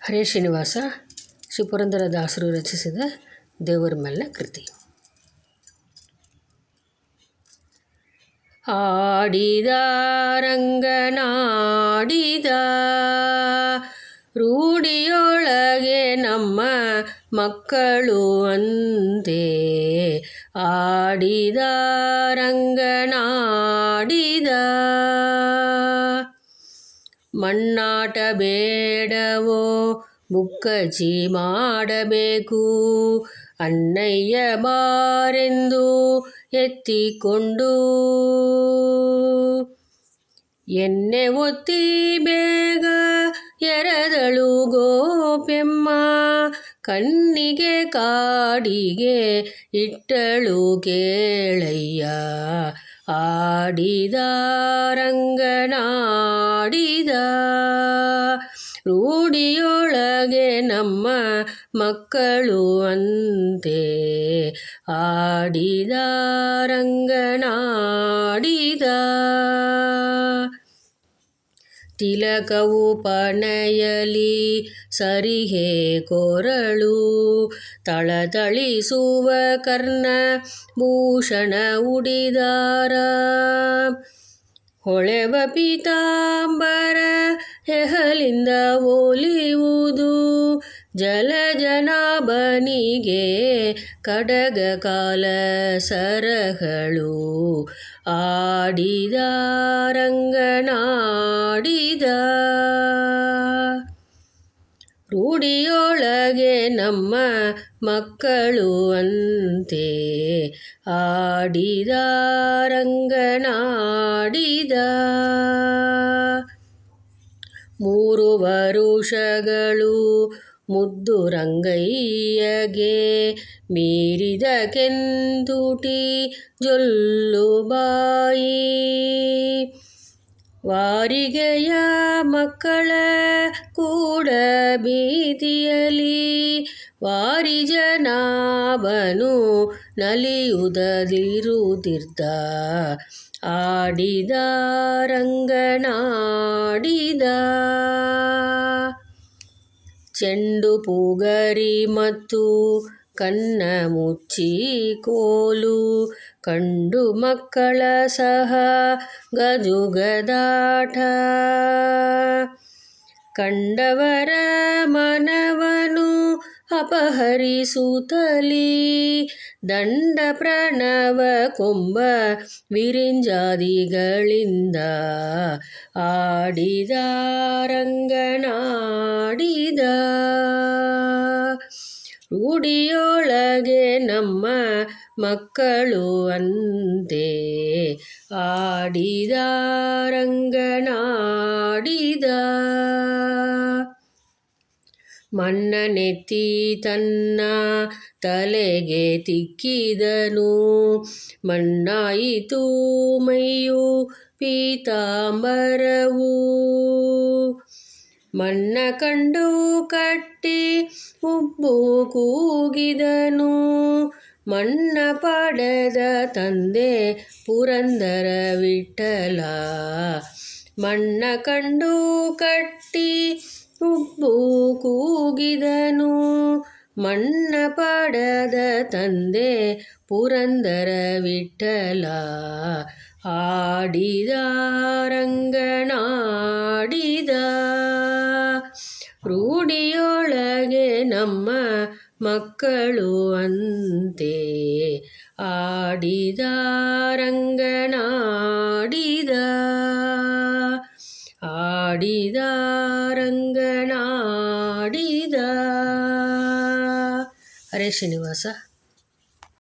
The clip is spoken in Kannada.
ಹರೇ ಶ್ರೀನಿವಾಸ ಶ್ರೀ ಪುರಂದರದಾಸರು ರಚಿಸಿದ ದೇವರ ಮೇಲಿನ ಕೃತಿ. ಆಡಿದ ರಂಗನಾಡಿದ ರೂಢಿಯೊಳಗೆ ನಮ್ಮ ಮಕ್ಕಳು ಅಂತೆ. ಆಡಿದ ರಂಗನಾಡಿದ ಮಣ್ಣಾಟ ಬೇಡವೋ ಮುಕ್ಕಚ್ಚಿ ಮಾಡಬೇಕು. ಅಣ್ಣಯ್ಯ ಬಾರೆಂದು ಎತ್ತಿಕೊಂಡು ಎಣ್ಣೆ ಒತ್ತಿ ಬೇಗ ಎರೆದಳು ಗೋಪೆಮ್ಮ. ಕಣ್ಣಿಗೆ ಕಾಡಿಗೆ ಇಟ್ಟಳು ಕೇಳಯ್ಯ. ಆಡಿದ ರಂಗನಾಡಿದ ರೂಢಿಯೊಳಗೆ ನಮ್ಮ ಮಕ್ಕಳು ಅಂತೆ. ಆಡಿದ ರಂಗನಾಡಿದ ತಿಲಕವು ಪಣೆಯಲಿ ಸರಿಹೆ ಕೊರಳು ತಳತಳಿಸುವ ಕರ್ಣ ಭೂಷಣ ಉಡಿದಾರ. ಹೊಳೆವ ಪೀತಾಂಬರ ಹೆಹಲಿಂದ ಒಲಿಯುವುದು ಜಲಜನಾಭನಿಗೆ ಕಡಗ ಕಾಲ ಸರಗಳು. ಆಡಿದ ರಂಗನಾಡಿದ ರೂಢಿಯೊಳಗೆ ನಮ್ಮ ಮಕ್ಕಳು ಅಂತೆ. ಆಡಿದ ರಂಗನಾಡಿದ 3 ವರುಷಗಳು ಮುದ್ದು ರಂಗಯ್ಯಗೆ ಮೀರಿದ ಕೆಂದುಟಿ ಜೊಲ್ಲು ಬಾಯಿ. ವಾರಿಗೆಯ ಮಕ್ಕಳ ಕೂಡ ಬೀದಿಯಲಿ ವಾರಿಜನಾಭನು ನಲಿಯುವುದಿರುವುದಿರ್ದ. ಆಡಿದ ರಂಗನಾಡಿದ ಚೆಂಡು ಪೂಗರಿ ಮತ್ತು ಕಣ್ಣ ಮುಚ್ಚಿ ಕೋಲು ಕಂಡು ಮಕ್ಕಳ ಸಹ ಗಜುಗದಾಟ. ಕಂಡವರ ಮನವನು ಅಪಹರಿಸುತ್ತಲೀ ದಂಡ ಪ್ರಣವ ಕೊಂಬ ವಿರಿಂಜಾದಿಗಳಿಂದ. ಆಡಿದ ರಂಗನಾಡಿದ ರೂಢಿಯೊಳಗೆ ನಮ್ಮ ಮಕ್ಕಳು ಅಂತೆ. ಆಡಿದ ರಂಗನಾಡಿದ ಮಣ್ಣನೆತ್ತಿ ತನ್ನ ತಲೆಗೆ ತಿಕ್ಕಿದನು. ಮಣ್ಣಾಯಿತು ಮೈಯು ಪೀತಾಂಬರವು. ಮಣ್ಣ ಕಂಡು ಕಟ್ಟಿ ಉಬ್ಬು ಕೂಗಿದನು. ಮಣ್ಣ ಪಡೆದ ತಂದೆ ಪುರಂದರ ವಿಠಲ. ಮಣ್ಣ ಕಂಡು ಕಟ್ಟಿ ಉಬ್ಬು ಕೂಗಿದನು. ಮಣ್ಣ ಪಡೆದ ತಂದೆ ಪುರಂದರ ವಿಠಲ. ಆಡಿದ ರಂಗನಾಡಿದ ರೂಢಿಯೊಳಗೆ ನಮ್ಮ ಮಕ್ಕಳು ಅಂತೆ. ಆಡಿದ ರಂಗನಾಡಿದ ಆಡಿದ ರಂಗನಾಡಿದ. ಹರೇ ಶ್ರೀನಿವಾಸ.